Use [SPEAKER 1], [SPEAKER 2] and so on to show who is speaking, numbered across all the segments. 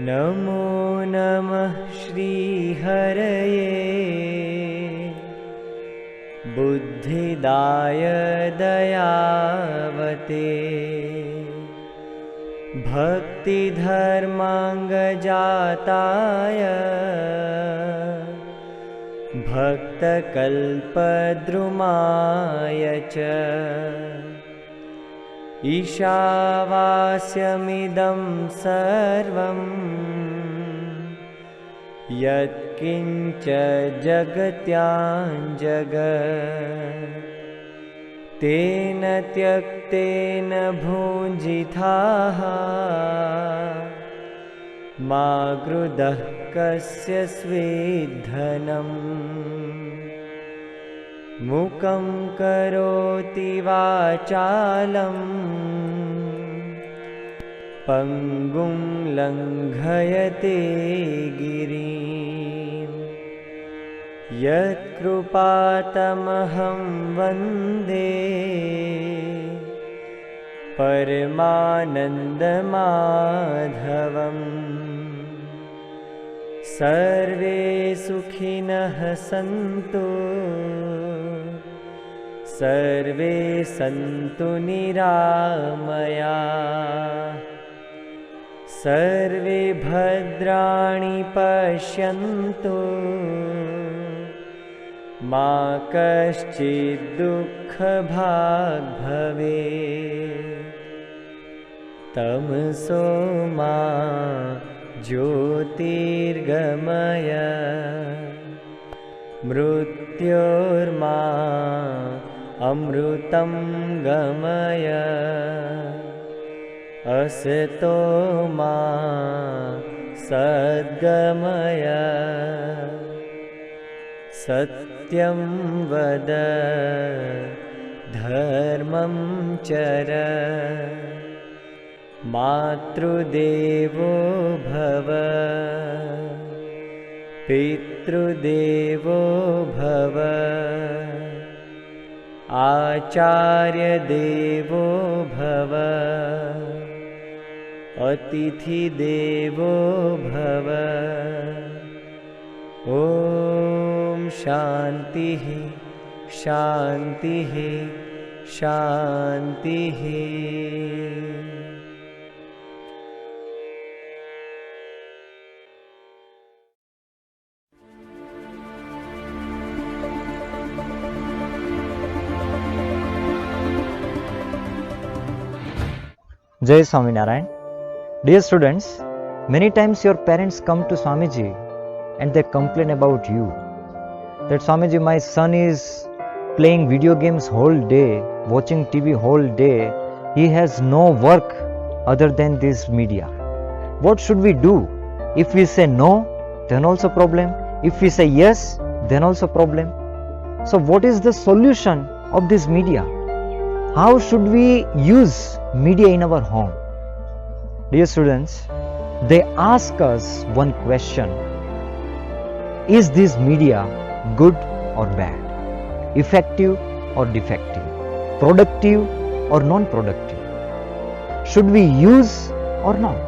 [SPEAKER 1] नमो नमः श्रीहरये बुद्धिदाय दयावते भक्तिधर्माङ्गजाताय भक्तकल्पद्रुमाय च ईशावास्यमिदं सर्वं यत्किञ्च जगत्याञ्जगत् तेन त्यक्तेन भुञ्जिताः मा गृधः कस्य स्वेद्धनम् मुखं करोति वाचालं पङ्गुं लङ्घयते गिरिं यत्कृपातमहं वन्दे परमानन्दमाधवम् सर्वे सुखिनः सन्तु सर्वे सन्तु निरामयाः सर्वे भद्राणि पश्यन्तु मा कश्चित् दुःखभाग् भवेत् तमसो मा ज्योतिर्गमय मृत्योर्मा अमृतं गमय असतो मा सद्गमय सत्यं वद धर्मं चर मातृदेवो भव पितृदेवो भव आचार्यदेवो भव अतिथिदेवो भव ॐ शान्तिः शान्तिः शान्तिः।
[SPEAKER 2] Jai Swaminarayan. Dear students, many times your parents come to Swamiji and they complain about you. That Swamiji, my son is playing video games whole day, watching TV whole day. He has no work other than this media. What should we do? If we say no, then also problem. If we say yes, then also problem. So what is the solution of this media? How should we use media in our home? Dear students, they ask us one question: is this media good or bad, effective or defective, productive or non-productive? Should we use or not?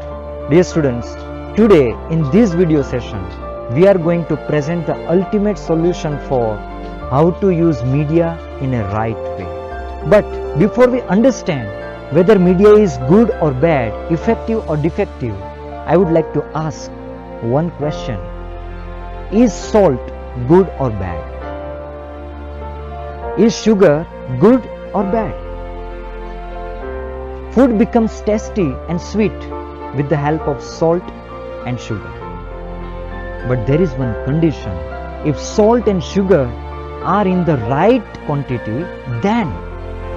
[SPEAKER 2] Dear students, today in this video session, we are going to present the ultimate solution for how to use media in a right way. But before we understand whether media is good or bad, effective or defective, I would like to ask one question: is salt good or bad? Is sugar good or bad? Food becomes tasty and sweet with the help of salt and sugar. But there is one condition: if salt and sugar are in the right quantity, then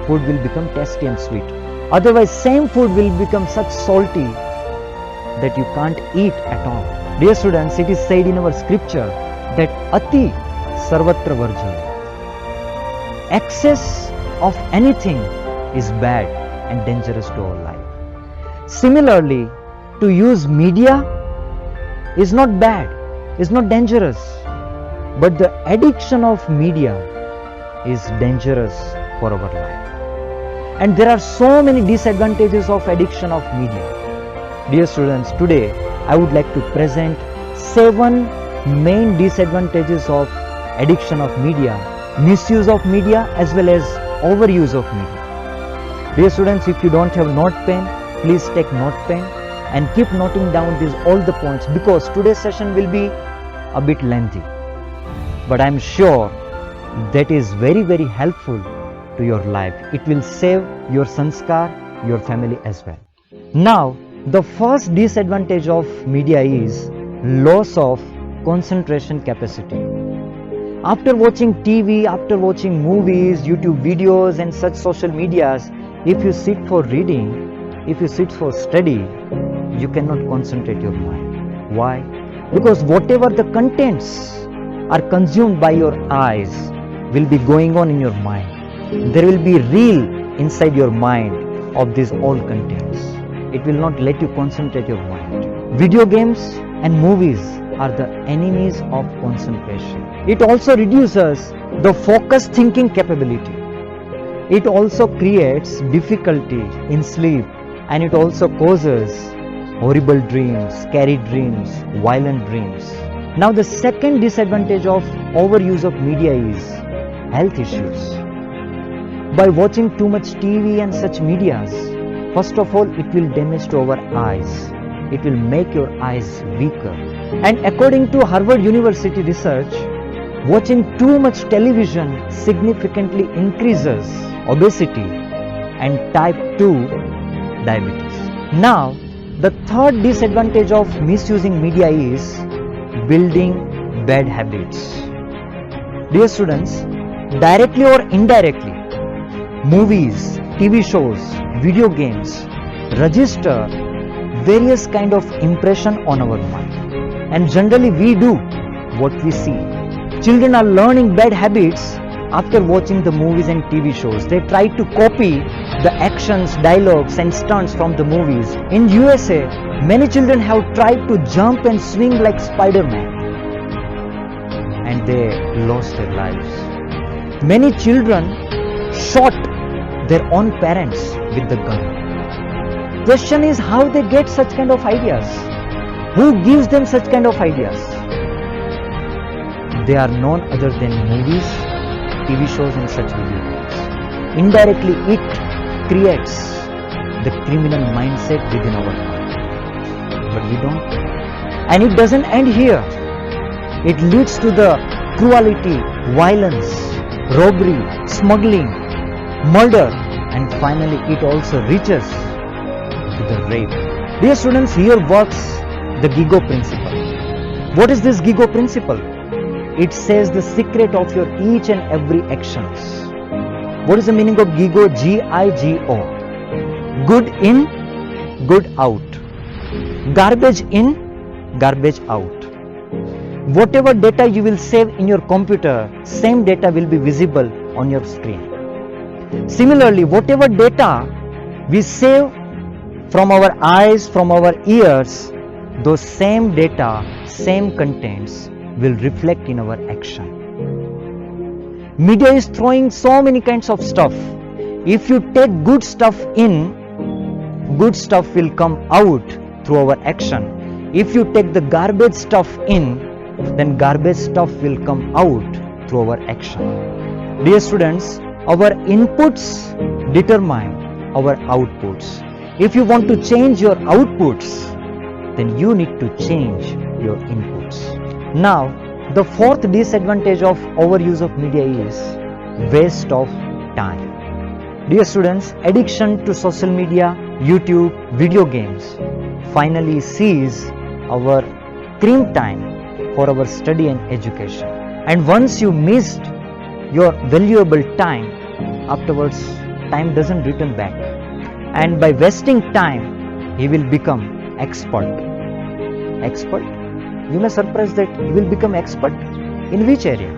[SPEAKER 2] food will become tasty and sweet. Otherwise, same food will become such salty that you can't eat at all. Dear students, it is said in our scripture that Ati Sarvatra Varjaya. Excess of anything is bad and dangerous to our life. Similarly, to use media is not bad, is not dangerous, but the addiction of media is dangerous for our life. And there are so many disadvantages of addiction of media. Dear students, today I would like to present 7 main disadvantages of addiction of media, misuse of media as well as overuse of media. Dear students, if you don't have note pen, please take note pen and keep noting down these all the points, because today's session will be a bit lengthy. But I am sure that is very helpful to your life. It will save your sanskar, your family as well. Now, the first disadvantage of media is loss of concentration capacity. After watching TV, after watching movies, YouTube videos and such social medias, if you sit for reading, if you sit for study, you cannot concentrate your mind. Why? Because whatever the contents are consumed by your eyes will be going on in your mind. There will be reel inside your mind of these all contents. It will not let you concentrate your mind. Video games and movies are the enemies of concentration. It also reduces the focused thinking capability. It also creates difficulty in sleep, and it also causes horrible dreams, scary dreams, violent dreams. Now the second disadvantage of overuse of media is health issues. By watching too much TV and such medias, first of all, it will damage to our eyes. It will make your eyes weaker. And according to Harvard University research, watching too much television significantly increases obesity and type 2 diabetes. Now, the third disadvantage of misusing media is building bad habits. Dear students, directly or indirectly, movies, TV shows, video games register various kind of impression on our mind, and generally we do what we see. Children are learning bad habits after watching the movies and TV shows. They try to copy the actions, dialogues and stunts from the movies. In USA, many children have tried to jump and swing like Spider-Man, and they lost their lives. Many children shot their own parents with the gun. Question is how they get such kind of ideas. Who gives them such kind of ideas? They are none other than movies, TV shows and such video games. Indirectly it creates the criminal mindset within our mind. But we don't. And it doesn't end here. It leads to the cruelty, violence, robbery, smuggling, murder, and finally it also reaches to the rape. Dear students, here works the Gigo principle. What is this Gigo principle? It says the secret of your each and every actions. What is the meaning of Gigo? G-I-G-O. Good in, good out. Garbage in, garbage out. Whatever data you will save in your computer, same data will be visible on your screen. Similarly, whatever data we save from our eyes, from our ears, those same data, same contents will reflect in our action. Media is throwing so many kinds of stuff. If you take good stuff in, good stuff will come out through our action. If you take the garbage stuff in, then garbage stuff will come out through our action. Dear students, our inputs determine our outputs. If you want to change your outputs, then you need to change your inputs. Now, the fourth disadvantage of overuse of media is waste of time. Dear students, addiction to social media, YouTube, video games finally sees our screen time for our study and education. And once you missed your valuable time, afterwards time doesn't return back. And by wasting time, he will become expert. Expert? You may surprise that he will become expert in which area?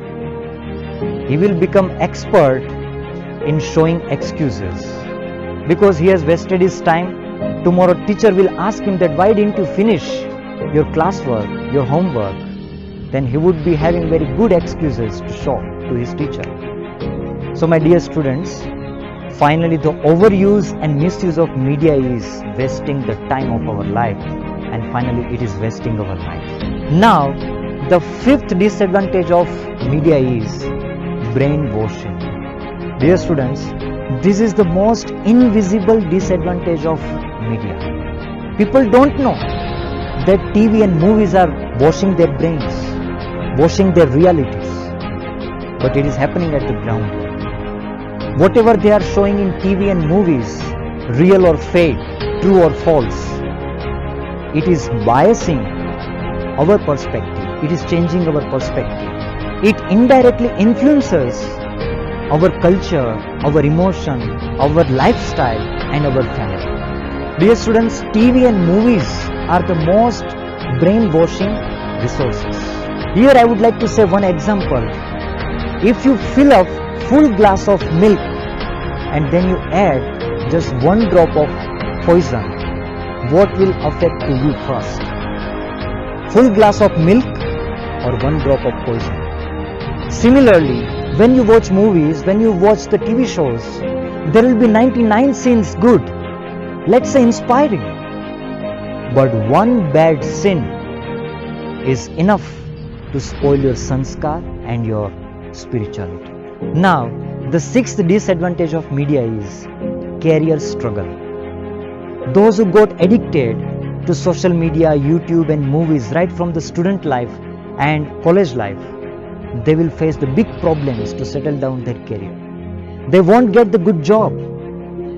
[SPEAKER 2] He will become expert in showing excuses. Because he has wasted his time, tomorrow teacher will ask him that why didn't you finish your classwork, your homework? Then he would be having very good excuses to show to his teacher. So my dear students, finally the overuse and misuse of media is wasting the time of our life, and finally it is wasting our life. Now, the fifth disadvantage of media is brainwashing. Dear students, this is the most invisible disadvantage of media. People don't know that TV and movies are washing their brains, washing their realities. But it is happening at the ground. Whatever they are showing in TV and movies, real or fake, true or false, it is biasing our perspective. It is changing our perspective. It indirectly influences our culture, our emotion, our lifestyle and our family. Dear students, TV and movies are the most brainwashing resources. Here I would like to say one example. If you fill up full glass of milk and then you add just one drop of poison, what will affect to you first? Full glass of milk or one drop of poison? Similarly, when you watch movies, when you watch the TV shows, there will be 99 scenes good, let's say inspiring, but one bad sin is enough to spoil your sanskar and your spirituality. Now, the sixth disadvantage of media is career struggle. Those who got addicted to social media, YouTube and movies right from the student life and college life, they will face the big problems to settle down their career. They won't get the good job.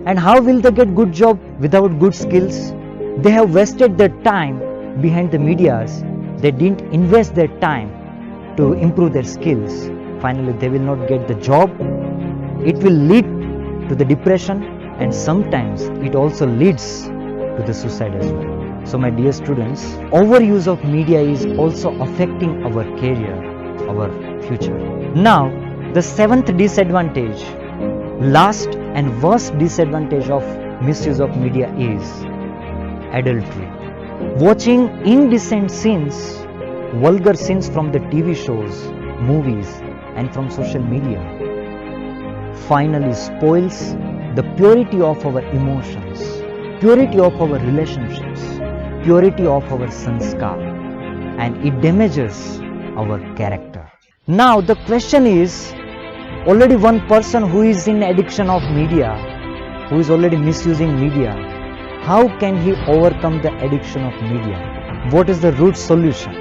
[SPEAKER 2] And how will they get good job without good skills? They have wasted their time behind the medias. They didn't invest their time to improve their skills. Finally, they will not get the job. It will lead to the depression and sometimes it also leads to the suicide as well. So my dear students, overuse of media is also affecting our career, our future. Now, the seventh disadvantage, last and worst disadvantage of misuse of media is adultery. Watching indecent scenes, vulgar scenes from the TV shows, movies and from social media finally spoils the purity of our emotions, purity of our relationships, purity of our sanskar, and it damages our character. Now the question is, already one person who is in addiction of media, who is already misusing media, how can he overcome the addiction of media? What is the root solution?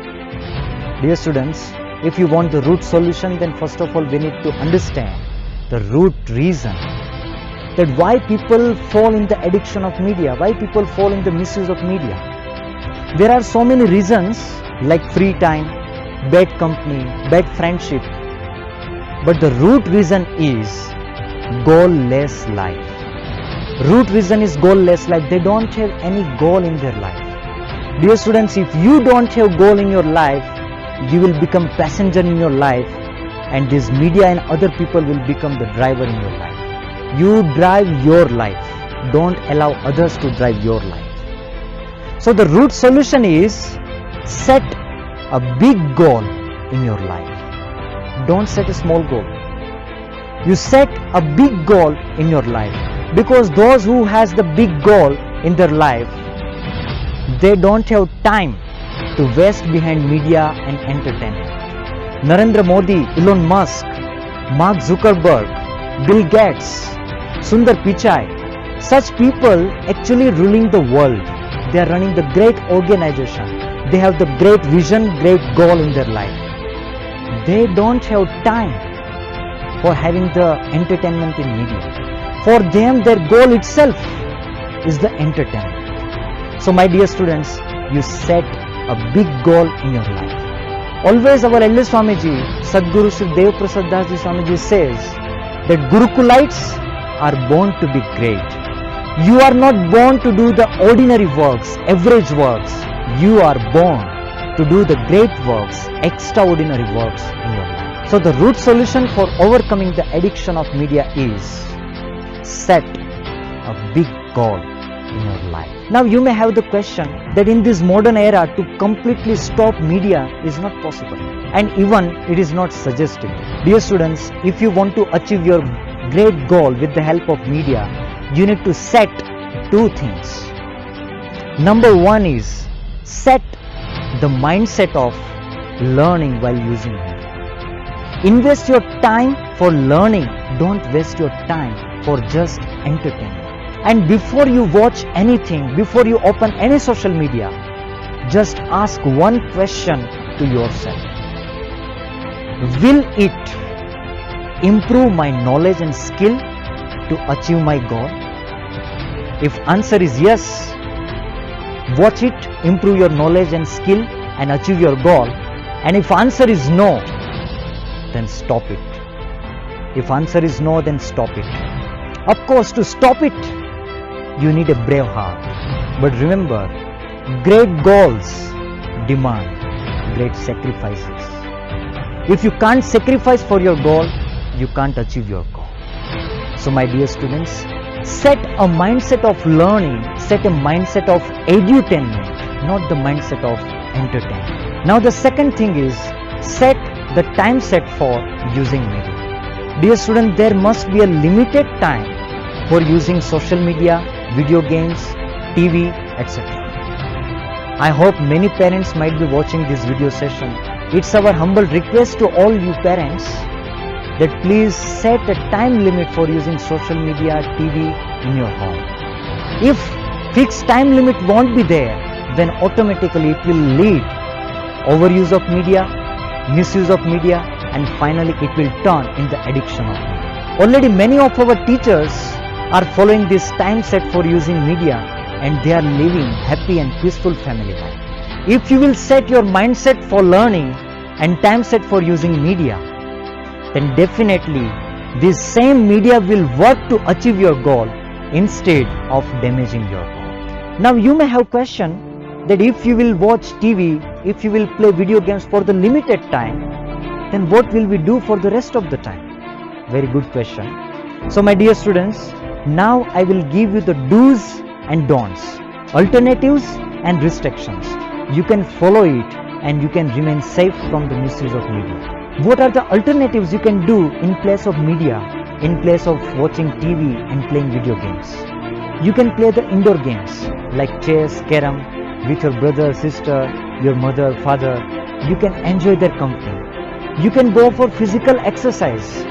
[SPEAKER 2] Dear students, if you want the root solution, then first of all we need to understand the root reason that why people fall in the addiction of media, why people fall in the misuse of media. There are so many reasons like free time, bad company, bad friendship, but the root reason is goal-less life. Root reason is goal-less life. They don't have any goal in their life. Dear students, if you don't have goal in your life, you will become passenger in your life and this media and other people will become the driver in your life. You drive your life. Don't allow others to drive your life. So the root solution is set a big goal in your life. Don't set a small goal. You set a big goal in your life, because those who has the big goal in their life, they don't have time to waste behind media and entertainment. Narendra Modi, Elon Musk, Mark Zuckerberg, Bill Gates, Sundar Pichai, such people actually ruling the world. They are running the great organization. They have the great vision, great goal in their life. They don't have time for having the entertainment in media. For them, their goal itself is the entertainment. So my dear students, you set a big goal in your life. Always our elder Swamiji, Sadguru Sri Dev Prasad Das Ji Swamiji says that Gurukulites are born to be great. You are not born to do the ordinary works, average works. You are born to do the great works, extraordinary works in your life. So the root solution for overcoming the addiction of media is set a big goal in your life. Now you may have the question that in this modern era to completely stop media is not possible, and even it is not suggested. Dear students, if you want to achieve your great goal with the help of media, you need to set two things. Number one is set the mindset of learning while using it. Invest your time for learning. Don't waste your time for just entertainment. And before you watch anything, before you open any social media, just ask one question to yourself. Will it improve my knowledge and skill to achieve my goal? If answer is yes, watch it improve your knowledge and skill and achieve your goal. And if answer is no, then stop it. If answer is no, then stop it. Of course, to stop it, you need a brave heart. But remember, great goals demand great sacrifices. If you can't sacrifice for your goal, you can't achieve your goal. So my dear students, set a mindset of learning, set a mindset of edutainment, not the mindset of entertainment. Now the second thing is, set the time set for using media. Dear student, there must be a limited time for using social media, video games, TV, etc. I hope many parents might be watching this video session. It's our humble request to all you parents that please set a time limit for using social media, TV in your home. If fixed time limit won't be there, then automatically it will lead overuse of media, misuse of media, and finally it will turn in the addiction of media. Already many of our teachers are following this time set for using media, and they are living happy and peaceful family life. If you will set your mindset for learning and time set for using media, then definitely this same media will work to achieve your goal instead of damaging your goal. Now you may have question that if you will watch TV, if you will play video games for the limited time, then what will we do for the rest of the time? Very good question. So my dear students, now I will give you the do's and don'ts, alternatives and restrictions. You can follow it and you can remain safe from the misuse of media. What are the alternatives you can do in place of media, in place of watching TV and playing video games? You can play the indoor games like chess, carom with your brother, sister, your mother, father. You can enjoy their company. You can go for physical exercise.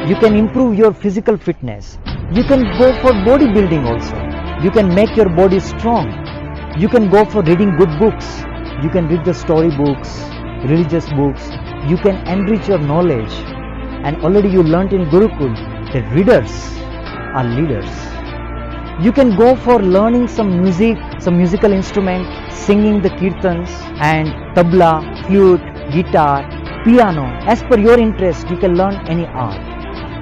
[SPEAKER 2] You can improve your physical fitness. You can go for bodybuilding also. You can make your body strong. You can go for reading good books. You can read the story books, religious books. You can enrich your knowledge. And already you learnt in Gurukul that readers are leaders. You can go for learning some music, some musical instrument, singing the kirtans and tabla, flute, guitar, piano. As per your interest, you can learn any art.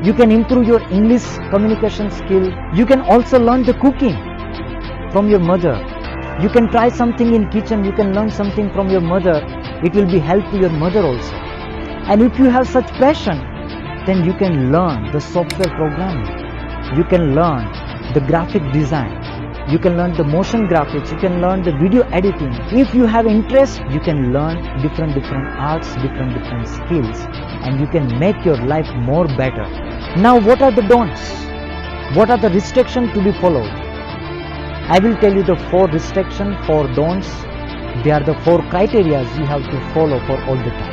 [SPEAKER 2] You can improve your English communication skill. You can also learn the cooking from your mother. You can try something in kitchen. You can learn something from your mother. It will be help to your mother also. And if you have such passion, then you can learn the software programming. You can learn the graphic design. You can learn the motion graphics. You can learn the video editing. If you have interest, you can learn different arts, different skills, and you can make your life more better. Now what are the don'ts? What are the restrictions to be followed? I will tell you the 4 restrictions, 4 don'ts. They are the 4 criteria you have to follow for all the time.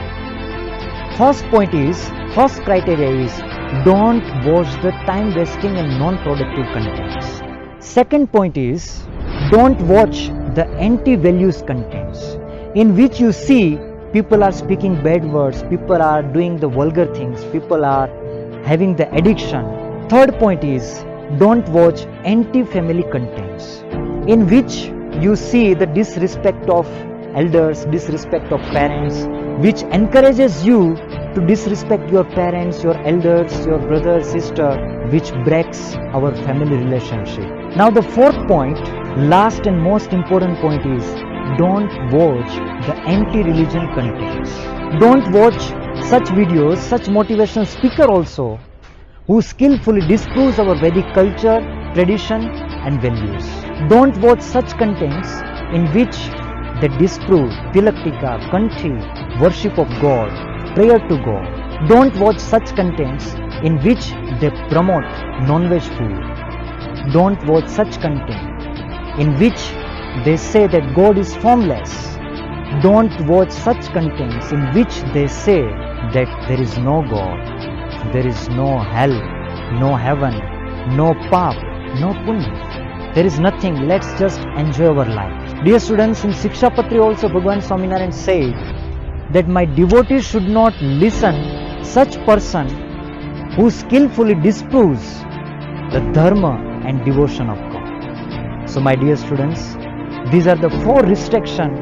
[SPEAKER 2] First criteria is don't watch the time wasting and non-productive contents. Second point is don't watch the anti-values contents in which you see people are speaking bad words, people are doing the vulgar things, people are having the addiction. Third point is don't watch anti-family contents in which you see the disrespect of elders, disrespect of parents, which encourages you to disrespect your parents, your elders, your brother, sister, which breaks our family relationship. Now the fourth point, last and most important point is don't watch the anti-religion contents. Don't watch such videos, such motivational speaker also who skillfully disproves our Vedic culture, tradition and values. Don't watch such contents in which they disprove Tilaktika, country, worship of God, prayer to God. Don't watch such contents in which they promote non-veg food. Don't watch such content in which they say that God is formless. Don't watch such contents in which they say that there is no God, there is no hell, no heaven, no paap, no punya. There is nothing, let's just enjoy our life. Dear students, in Shiksha Patri also Bhagwan Swaminarayan said that my devotees should not listen such person who skillfully disproves the dharma and devotion of God. So my dear students, these are the 4 restrictions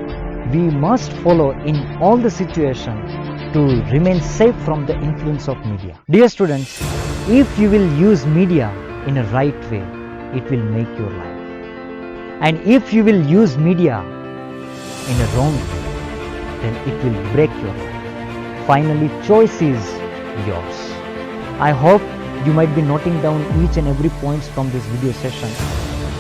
[SPEAKER 2] we must follow in all the situations to remain safe from the influence of media. Dear students, if you will use media in a right way, it will make your life. And if you will use media in a wrong way, then it will break your life. Finally, choice is yours. I hope you might be noting down each and every points from this video session.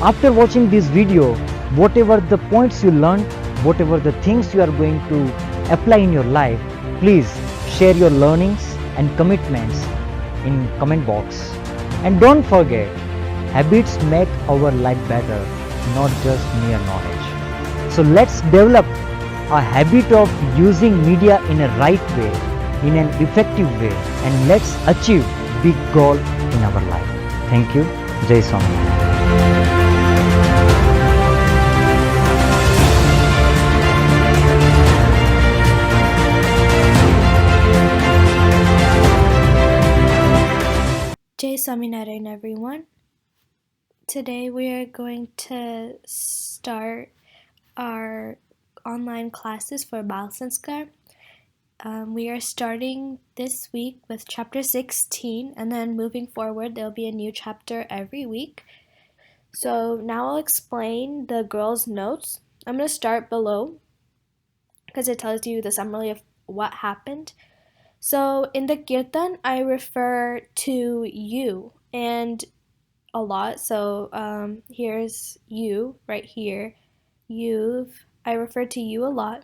[SPEAKER 2] After watching this video, whatever the points you learned, whatever the things you are going to apply in your life, please share your learnings and commitments in comment box. And don't forget, habits make our life better, not just mere knowledge. So let's develop a habit of using media in a right way, in an effective way, and let's achieve big goal in our life. Thank you. Jai Swaminarayan.
[SPEAKER 3] Jai Swaminarayan, everyone. Today we are going to start our online classes for Bal Sanskar. We are starting this week with chapter 16, and then moving forward there'll be a new chapter every week. So now I'll explain the girls' notes. I'm going to start below because it tells you the summary of what happened. So in the Kirtan, I refer to you and a lot. So here's you right here. I refer to you a lot.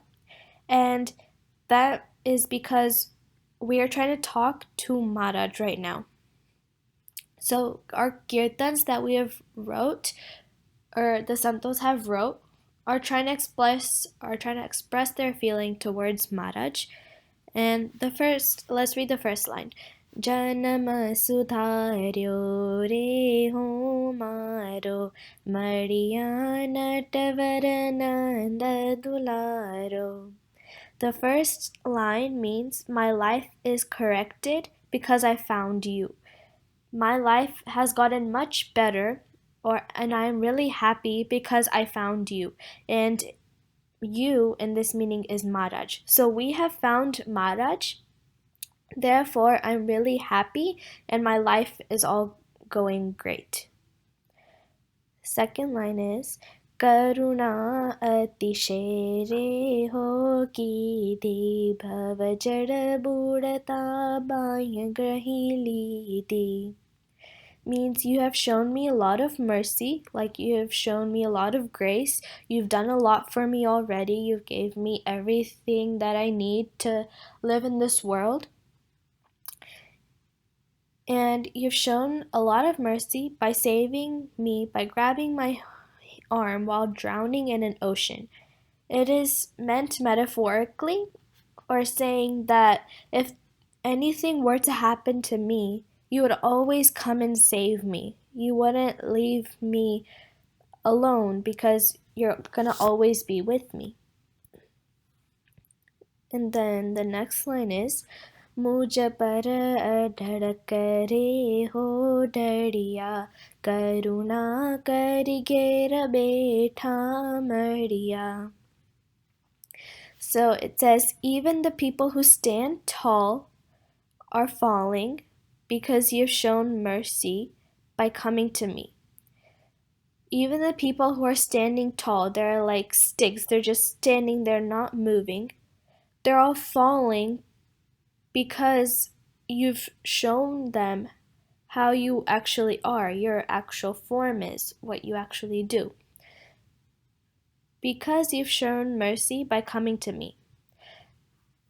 [SPEAKER 3] And that is because we are trying to talk to Maharaj right now. So our kirtans that we have wrote, or the santos have wrote, are trying to express their feeling towards Maharaj. And let's read the first line. Janama sudharyo re ho maro Mariya natavarananda dularo. The first line means my life is corrected because I found you. My life has gotten much better, and I'm really happy because I found you. And you in this meaning is Maharaj. So we have found Maharaj. Therefore, I'm really happy and my life is all going great. Second line is Karuna atishere ho ki di bhava jada budata baya grahili di. Means you have shown me a lot of mercy, like you have shown me a lot of grace. You've done a lot for me already. You've gave me everything that I need to live in this world. And you've shown a lot of mercy by saving me by grabbing my arm while drowning in an ocean. It is meant metaphorically, or saying that if anything were to happen to me, you would always come and save me. You wouldn't leave me alone because you're gonna always be with me. And then the next line is मुझ पर धड़क रे हो डरिया करुणा कर घेर बैठा मरिया. So it says, even the people who stand tall are falling because you've shown mercy by coming to me. Even the people who are standing tall, they're like sticks, they're just standing there, not moving. They're all falling because you've shown them how you actually are, your actual form is, what you actually do. Because you've shown mercy by coming to me.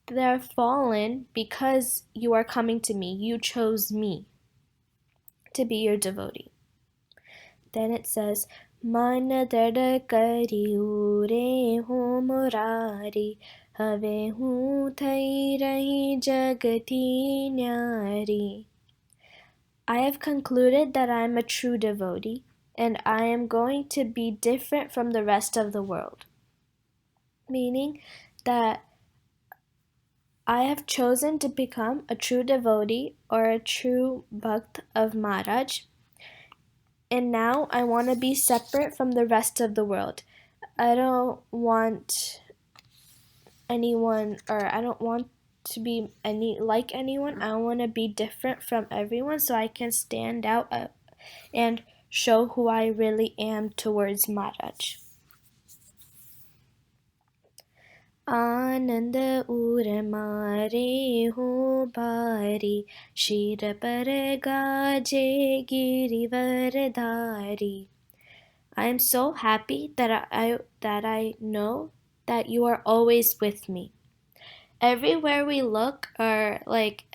[SPEAKER 3] They're fallen because you are coming to me. You chose me to be your devotee. Then it says, मन दृढ़ करियु रे हूँ मुरारी हवे हूँ थई रही जगती न्यारी. I have concluded that I am a true devotee, and I am going to be different from the rest of the world. Meaning that I have chosen to become a true devotee or a true bhakt of Maharaj, and now I want to be separate from the rest of the world. I don't want anyone, or I don't want to be like anyone. I want to be different from everyone so I can stand out and show who I really am towards Maharaj. आनंद उर मारे हो भारी शीर पर गाजे गिरिवर धारी. I am so happy that I know that you are always with me. Everywhere we look, or like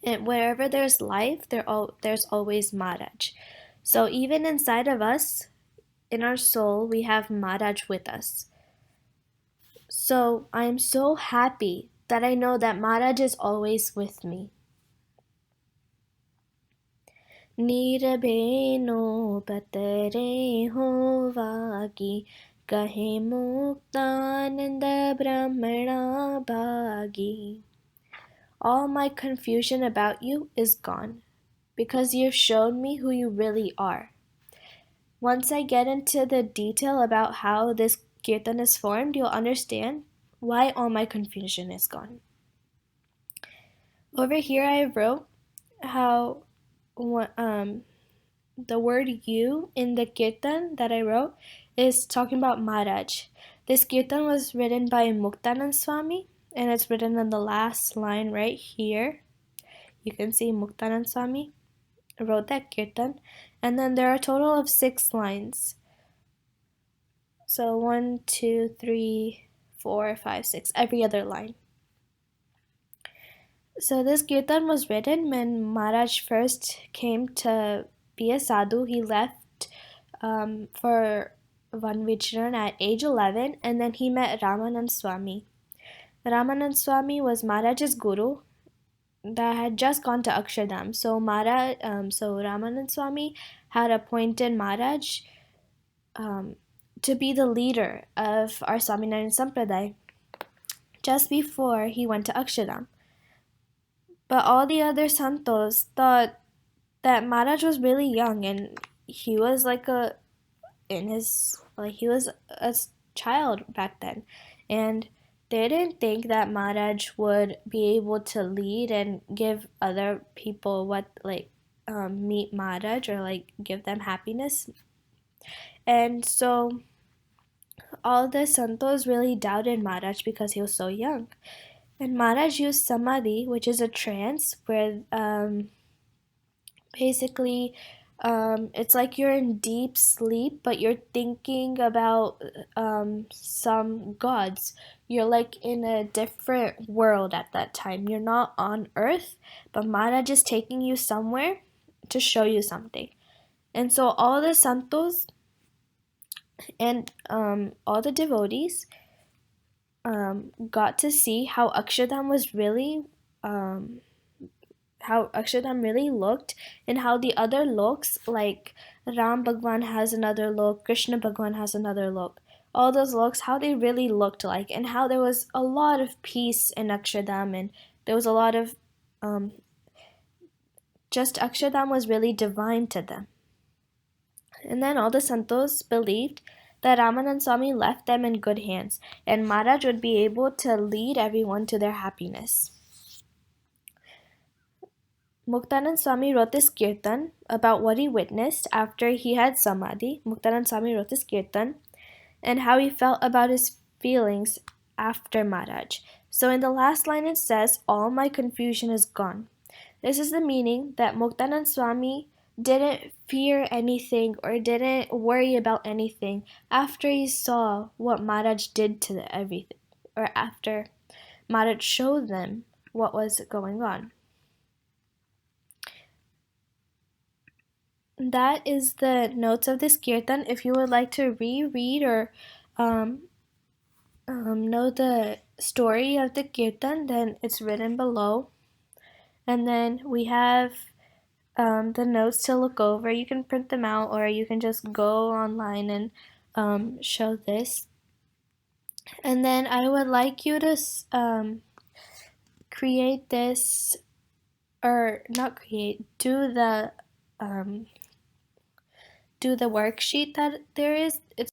[SPEAKER 3] wherever there's life, there's always Maharaj. So even inside of us, in our soul, we have Maharaj with us. So I am so happy that I know that Maharaj is always with me. नीरबेनो पतरे हो वागी कहे मुक्तानंद ब्रह्मणा भागी. All my confusion about you is gone, because you've shown me who you really are. Once I get into the detail about how this kirtan is formed, you'll understand why all my confusion is gone. Over here I wrote how the word you in the kirtan that I wrote is talking about Maharaj. This kirtan was written by Muktanand Swami, and it's written in the last line right here. You can see Muktanand Swami wrote that kirtan, and then there are a total of 6 lines. So 1, 2, 3, 4, 5, 6, every other line. So this kirtan was written when Maharaj first came to be a sadhu. He left for Van Vicharan at age 11, and then he met Ramanand Swami. Ramanand Swami was Maharaj's guru that had just gone to Akshardham. So Ramanand Swami had appointed Maharaj to be the leader of our Swaminarayan Sampradaya just before he went to Akshardham. But all the other santos thought that Maharaj was really young, and he was he was a child back then, and they didn't think that Maharaj would be able to lead and give other people meet Maharaj or give them happiness. And so all the santos really doubted Maharaj because he was so young. And Maharaj used samadhi, which is a trance where basically it's like you're in deep sleep, but you're thinking about some gods. You're like in a different world at that time. You're not on earth, but Maharaj is taking you somewhere to show you something. And so all the santos and all the devotees got to see how Akshardham was really how Akshardham really looked, and how the other looks, like Ram Bhagwan has another look, Krishna Bhagwan has another look. All those looks, how they really looked like, and how there was a lot of peace in Akshardham, and there was a lot of just Akshardham was really divine to them. And then all the santos believed that Ramanand Swami left them in good hands, and Maharaj would be able to lead everyone to their happiness. Muktanand Swami wrote this kirtan about what he witnessed after he had samadhi. Muktanand Swami wrote this kirtan and how he felt about his feelings after Maharaj. So in the last line it says, "All my confusion is gone." This is the meaning that Muktanand Swami didn't fear anything or didn't worry about anything after he saw what Maharaj did to everything, or after Maharaj showed them what was going on. that is the notes of this kirtan. If you would like to reread or know the story of the kirtan, then it's written below. And then we have the notes to look over. You can print them out, or you can just go online and show this. And then I would like you to create this, or not create, do the worksheet that there is. It's